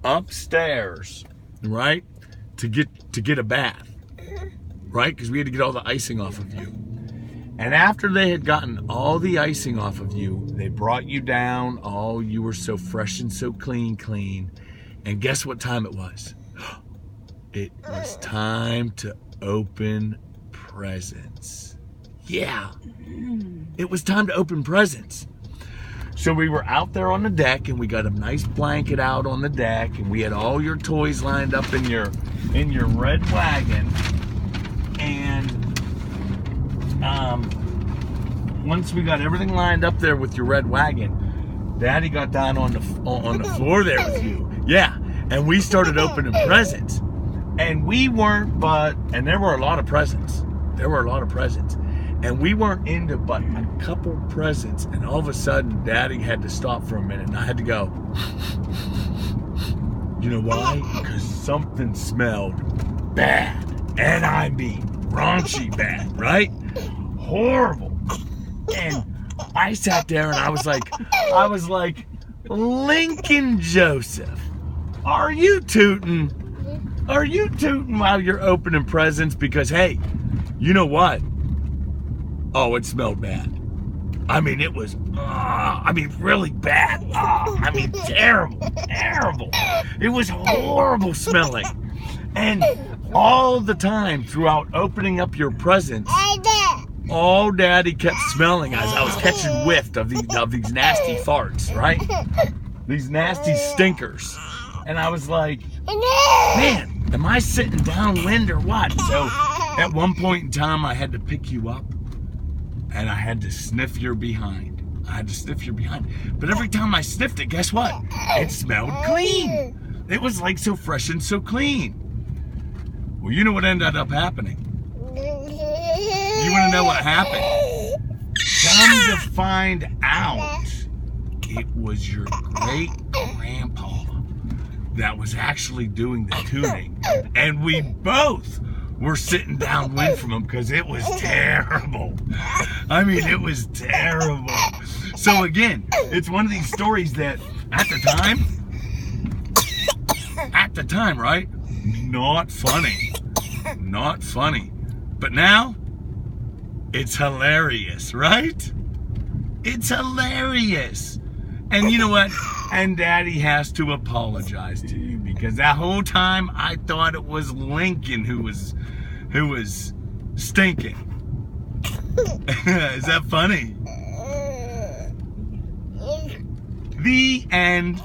upstairs, right, to get a bath, right, because we had to get all the icing off of you. And after they had gotten all the icing off of you, they brought you down. Oh, you were so fresh and so clean. And guess what time it was? It was time to open presents. Yeah, it was time to open presents. So we were out there on the deck, and we got a nice blanket out on the deck, and we had all your toys lined up in your red wagon. And once we got everything lined up there with your red wagon, Daddy got down on the floor there with you. Yeah, and we started opening presents. And we weren't and there were a lot of presents. And we weren't into but a couple presents. And all of a sudden, Daddy had to stop for a minute, and I had to go. You know why? Because something smelled bad. And I mean raunchy bad, right? Horrible. And I sat there and I was like, Lincoln Joseph, are you tooting? Are you tooting while you're opening presents? Because, hey, you know what? Oh, it smelled bad. I mean, it was, really bad. Terrible. It was horrible smelling. And all the time throughout opening up your presents, all Daddy kept smelling as I was catching whiff of these nasty farts, right? These nasty stinkers. And I was like, man, am I sitting downwind or what? So at one point in time, I had to pick you up, and I had to sniff your behind. But every time I sniffed it, guess what? It smelled clean. It was like so fresh and so clean. Well, you know what ended up happening? You want to know what happened? Come to find out, it was your great-grandpa that was actually doing the tuning. And we both were sitting downwind from him because it was terrible. It was terrible. So again, it's one of these stories that at the time, right? Not funny. But now, it's hilarious, right? It's hilarious. And you know what? And Daddy has to apologize to you, because that whole time I thought it was Lincoln who was stinking. Is that funny? The end.